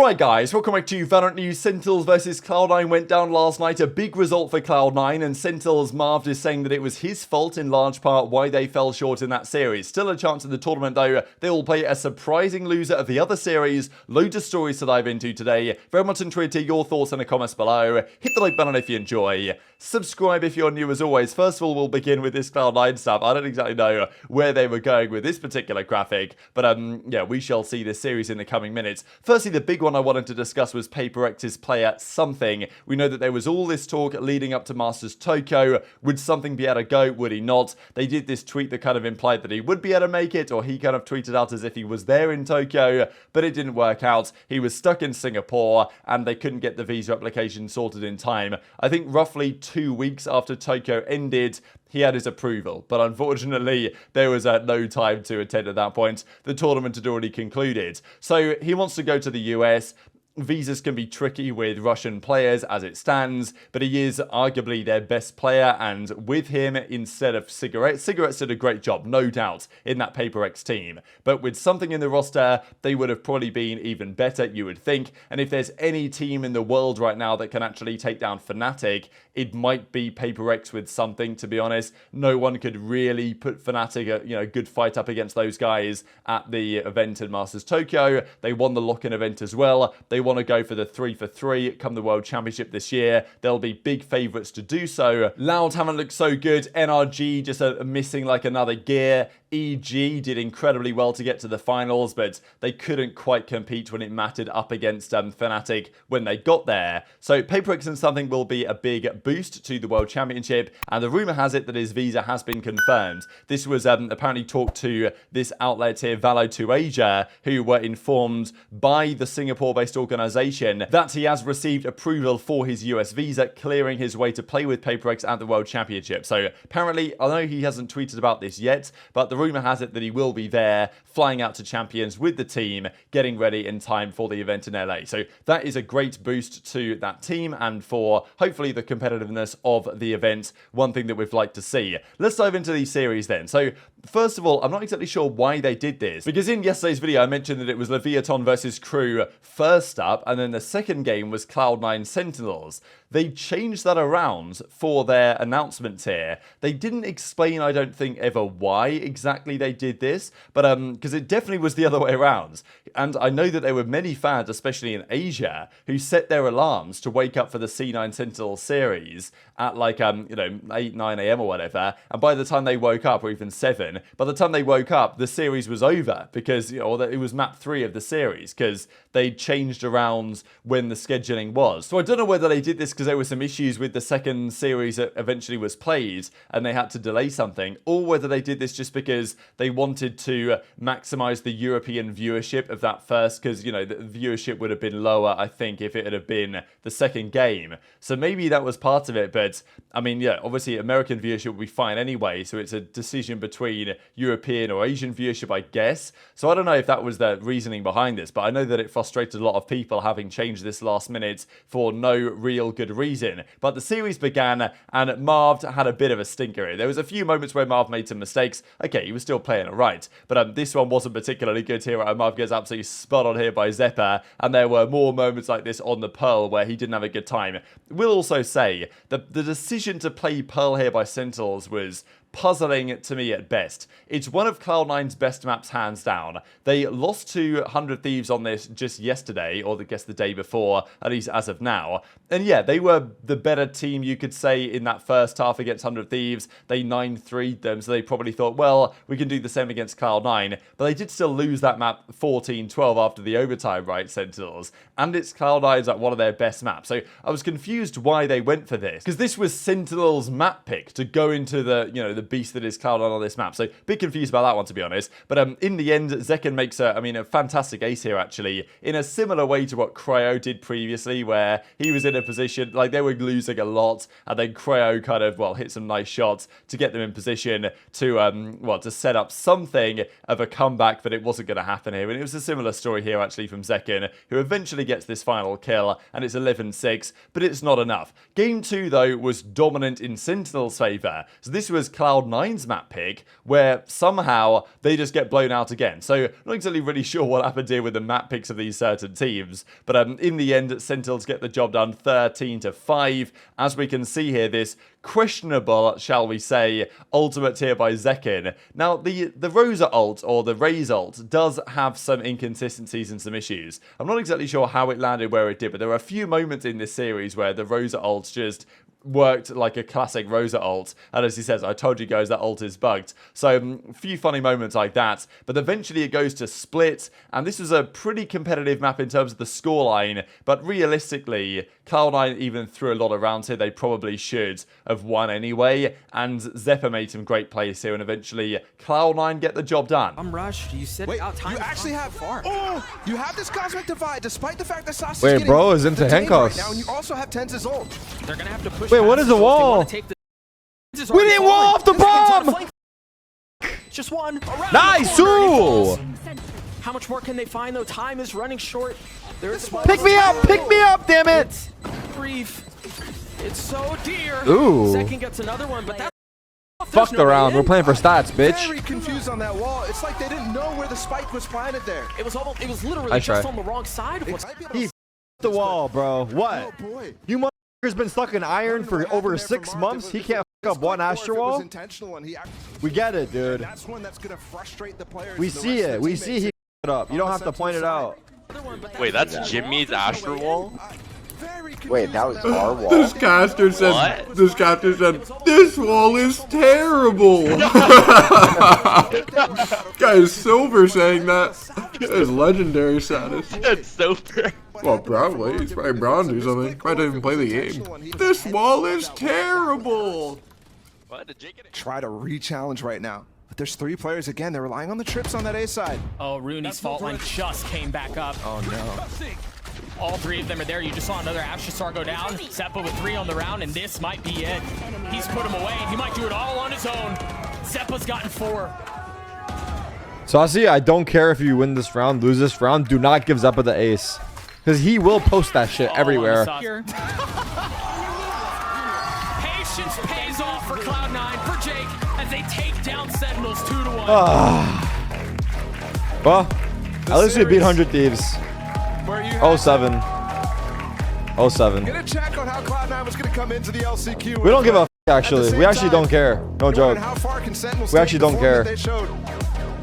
Alright guys, welcome back to Valorant News. Sentinels versus Cloud9 went down last night. A big result for Cloud9, and Sentinels Marved is saying that it was his fault in large part why they fell short in that series. Still a chance in the tournament though. They will play a surprising loser of the other series. Loads of stories to dive into today. Very much intrigued to your thoughts in the comments below. Hit the like button if you enjoy. Subscribe if you're new as always. First of all, we'll begin with this Cloud9 stuff. I don't exactly know where they were going with this particular graphic, but yeah, we shall see this series in the coming minutes. Firstly, the big one I wanted to discuss was PaperX's player something. We know that there was all this talk leading up to Masters Tokyo. Would something be able to go? Would he not? They did this tweet that kind of implied that he would be able to make it, or he kind of tweeted out as if he was there in Tokyo, but it didn't work out. He was stuck in Singapore, and they couldn't get the visa application sorted in time. I think roughly 2 weeks after Tokyo ended, he had his approval, but unfortunately there was no time to attend at that point. The tournament had already concluded. So he wants to go to the US. Visas can be tricky with Russian players as it stands, but he is arguably their best player, and with him, instead of Cigarettes did a great job, no doubt, in that PaperX team. But with something in the roster, they would have probably been even better, you would think. And if there's any team in the world right now that can actually take down Fnatic, it might be PaperX with something, to be honest. No one could really put Fnatic a good fight up against those guys at the event in Masters Tokyo. They won the lock-in event as well. They want to go for the 3-for-3 come the World Championship this year. They'll be big favourites to do so. Loud haven't looked so good. NRG just missing like another gear. EG did incredibly well to get to the finals, but they couldn't quite compete when it mattered up against Fnatic when they got there. So PaperX and something will be a big boost to the World Championship, and the rumour has it that his visa has been confirmed. This was apparently talked to this outlet here, Valo2Asia, who were informed by the Singapore-based organisation that he has received approval for his US visa, clearing his way to play with PaperX at the World Championship. So apparently, I know he hasn't tweeted about this yet, but the rumour has it that he will be there, flying out to Champions with the team, getting ready in time for the event in LA. So that is a great boost to that team and for hopefully the competitiveness of the event, one thing that we'd like to see. Let's dive into these series then. So first of all, I'm not exactly sure why they did this, because in yesterday's video I mentioned that it was Leviatan versus Crew first up, and then the second game was Cloud9 Sentinels. They changed that around for their announcement here. They didn't explain, I don't think, ever why exactly they did this, but because it definitely was the other way around. And I know that there were many fans, especially in Asia, who set their alarms to wake up for the C9 Sentinels series at like 8, 9 a.m. or whatever, and by the time they woke up, or even 7, by the time they woke up, the series was over, because it was map 3 of the series, because they changed around when the scheduling was. So I don't know whether they did this because there were some issues with the second series that eventually was played and they had to delay something, or whether they did this just because they wanted to maximize the European viewership of that first, because the viewership would have been lower, I think, if it had been the second game. So maybe that was part of it, but I mean, yeah, obviously American viewership would be fine anyway, so it's a decision between European or Asian viewership, I guess. So I don't know if that was the reasoning behind this, but I know that it frustrated a lot of people having changed this last minute for no real good reason. But the series began, and Marved had a bit of a stinker here. There was a few moments where Marved made some mistakes. Okay, he was still playing it right, but this one wasn't particularly good here. Marved gets absolutely spot on here by zyppan, and there were more moments like this on the Pearl where he didn't have a good time. We'll also say that the decision to play Pearl here by Sentinels was puzzling to me at best. It's one of Cloud9's best maps, hands down. They lost to 100 Thieves on this just yesterday, or I guess the day before, at least as of now. And yeah, they were the better team, you could say, in that first half against 100 Thieves. They 9-3'd them, so they probably thought, well, we can do the same against Cloud9. But they did still lose that map 14-12 after the overtime, right, Sentinels? And it's Cloud9's like one of their best maps. So I was confused why they went for this, because this was Sentinels' map pick to go into the beast that is Cloud9 on this map. So a bit confused about that one, to be honest. But in the end, Zekken makes a fantastic ace here, actually, in a similar way to what Cryo did previously, where he was in a position, like they were losing a lot, and then Cryo kind of, hit some nice shots to get them in position to set up something of a comeback, but it wasn't going to happen here. And it was a similar story here, actually, from Zekken, who eventually gets this final kill, and it's 11-6, but it's not enough. Game 2, though, was dominant in Sentinel's favour. So this was Cloud Cloud9's map pick, where somehow they just get blown out again. So I'm not exactly really sure what happened here with the map picks of these certain teams, but in the end, Sentinels get the job done 13-5. As we can see here, this questionable, shall we say, ultimate here by Zekin. Now, the Rosa ult, or the Raze ult, does have some inconsistencies and some issues. I'm not exactly sure how it landed where it did, but there are a few moments in this series where the Rosa ult just worked like a classic Rosa ult, and as he says, I told you guys that ult is bugged. So a few funny moments like that, but eventually it goes to split, and this was a pretty competitive map in terms of the scoreline, but realistically, Cloud9 even threw a lot of rounds here they probably should have won anyway, and Dephh made some great plays here, and eventually Cloud9 get the job done. I'm rushed. You said out time. You actually have far. Oh, you have this cosmic divide despite the fact that ShahZaM Wait, bro is into handcuffs. Right now, and you also have TenZ's ult. They're gonna have to push. Wait, what is the wall? We didn't wall off the bomb! Just one. Nice! Ooh! How much more can they find though? Time is running short. Pick me up, damn it! Brief. It's so dear. Ooh. Second gets another one, but that. Fuck the round. We're playing for stats, bitch. Very confused on that wall. It's like they didn't know where the spike was planted there. It was almost. It was literally just on the wrong side of what's. He the wall, bro. What? Oh boy. You motherfucker's been stuck in iron for over 6 months. He can't fuck up one Astro wall. We get it, dude. That's one that's gonna frustrate the players. We see it. We see he it up. You don't have to point it out. Wait, that's Jimmy's Astro wall? Wait, that was our wall. This caster said, this wall is terrible. Guy is Silver saying that. That is legendary status. That's Silver. Well, probably. He's probably bronze or something. Might not even play the game. This wall is terrible. Try to re-challenge right now. But there's 3 players again. They're relying on the trips on that A side. Oh, Rooney's fault line just came back up. Oh no. All 3 of them are there. You just saw another Astra go down. Zeppa with 3 on the round, and this might be it. He's put him away, and he might do it all on his own. Zeppa's gotten 4. Saucy, I don't care if you win this round, lose this round. Do not give Zeppa the ace. Because he will post that shit everywhere. Patience pays off for Cloud9, for Jake, as they take down Sentinels 2-1. Well, at least we beat 100 Thieves. 07. 07. Get a check on how Cloud9 was going to come into the LCQ. We don't give a f actually. We actually don't care. No joke. We actually don't care.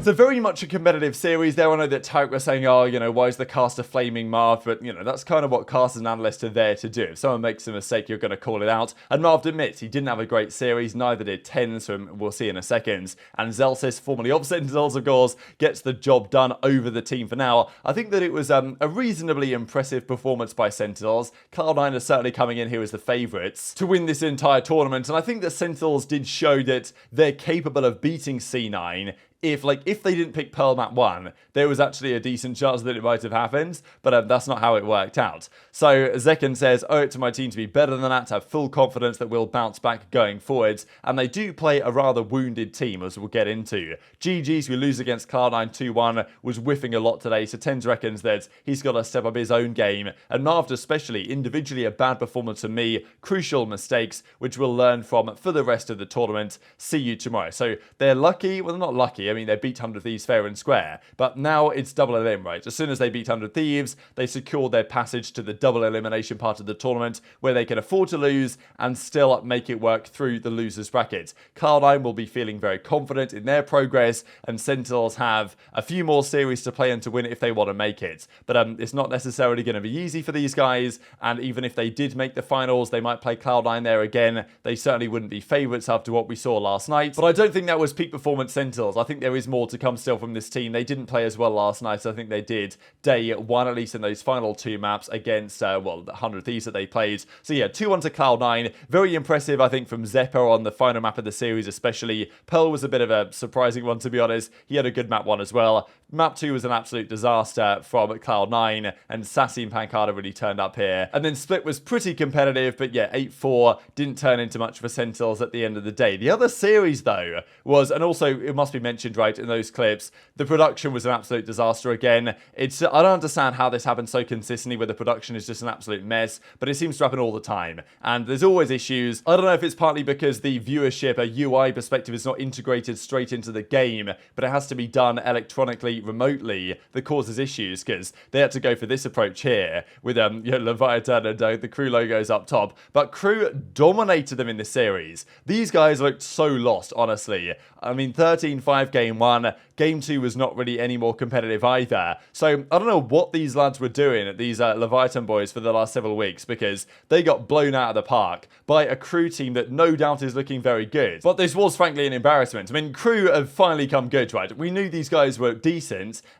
So very much a competitive series there. I know that Tarek was saying, oh, you know, why is the caster flaming Marv? But, you know, that's kind of what casters and analysts are there to do. If someone makes a mistake, you're going to call it out. And Marv admits he didn't have a great series, neither did TenZ, so we'll see in a second. And Zelsis, formerly of Sentinels, of course, gets the job done over the team for now. I think that it was a reasonably impressive performance by Sentinels. Cloud9 are certainly coming in here as the favourites to win this entire tournament. And I think that Sentinels did show that they're capable of beating C9. If they didn't pick Pearl Map 1, there was actually a decent chance that it might have happened, but that's not how it worked out. So Zekin says, owe it to my team to be better than that, have full confidence that we'll bounce back going forwards, and they do play a rather wounded team, as we'll get into. GG's, who lose against Cloud9 2-1, was whiffing a lot today, so TenZ reckons that he's got to step up his own game, and Marved especially, individually a bad performance for me, crucial mistakes, which we'll learn from for the rest of the tournament. See you tomorrow. So they're lucky, well, they're not lucky, I mean, they beat 100 Thieves fair and square, but now it's double elim, right? As soon as they beat 100 Thieves, they secure their passage to the double elimination part of the tournament, where they can afford to lose and still make it work through the losers bracket. Cloud9 will be feeling very confident in their progress, and Sentinels have a few more series to play and to win if they want to make it. But it's not necessarily going to be easy for these guys, and even if they did make the finals, they might play Cloud9 there again. They certainly wouldn't be favourites after what we saw last night, but I don't think that was peak performance Sentinels. I think there is more to come still from this team. They didn't play as well last night, so I think they did day 1, at least in those final 2 maps against, well, the 100 Thieves that they played. So yeah, 2-1 to Cloud9. Very impressive, I think, from Zeppa on the final map of the series especially. Pearl was a bit of a surprising one, to be honest. He had a good map 1 as well. Map 2 was an absolute disaster from Cloud9, and Sassy and Pancada really turned up here. And then Split was pretty competitive, but yeah, 8-4 didn't turn into much for Sentinels at the end of the day. The other series, though, was, and also it must be mentioned, right, in those clips, the production was an absolute disaster again. I don't understand how this happens so consistently, where the production is just an absolute mess, but it seems to happen all the time. And there's always issues. I don't know if it's partly because the viewership, a UI perspective, is not integrated straight into the game, but it has to be done electronically, remotely, that causes issues, because they had to go for this approach here, with Leviatan and the crew logos up top. But crew dominated them in this series. These guys looked so lost, honestly. I mean, 13-5 game 1. Game 2 was not really any more competitive either. So, I don't know what these lads were doing, these Leviatan boys, for the last several weeks, because they got blown out of the park by a crew team that no doubt is looking very good. But this was, frankly, an embarrassment. I mean, crew have finally come good, right? We knew these guys were decent,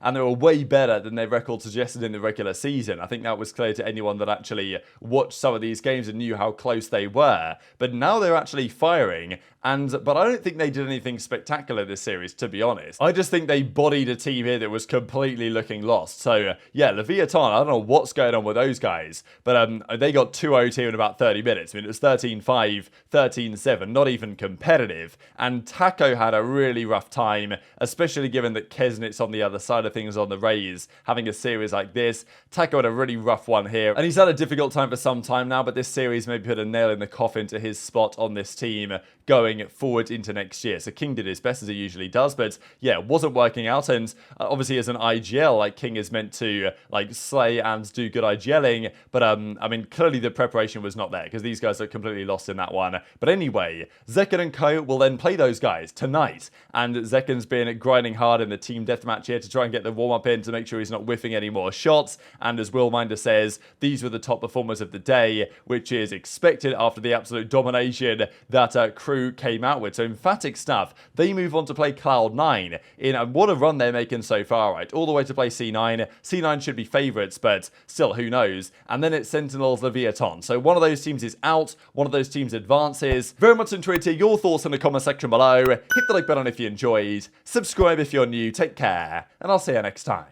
and they were way better than their record suggested in the regular season. I think that was clear to anyone that actually watched some of these games and knew how close they were. But now they're actually firing, but I don't think they did anything spectacular this series, to be honest. I just think they bodied a team here that was completely looking lost. So, yeah, Leviatan, I don't know what's going on with those guys, but they got 2-0 here in about 30 minutes. I mean, it was 13-5, 13-7, not even competitive. And Taco had a really rough time, especially given that cNed's on the other side of things on the Rays, having a series like this. Taco had a really rough one here, and he's had a difficult time for some time now, but this series maybe put a nail in the coffin to his spot on this team going forward into next year. So King did his best, as he usually does, but yeah, it wasn't working out. And obviously as an IGL, like, King is meant to like slay and do good IGLing, but I mean, clearly the preparation was not there, because these guys are completely lost in that one. But anyway, Zyppan and co will then play those guys tonight, and Zyppan's been grinding hard in the team deathmatch here to try and get the warm-up in to make sure he's not whiffing any more shots. And as Willminder says, these were the top performers of the day, which is expected after the absolute domination that crew came out with. So emphatic stuff. They move on to play Cloud9 in what a run they're making so far, right? All the way to play C9. C9 should be favourites, but still, who knows? And then it's Sentinels Leviatan. So one of those teams is out, one of those teams advances. Very much enjoyed to hear your thoughts in the comment section below. Hit the like button if you enjoyed. Subscribe if you're new. Take care, and I'll see you next time.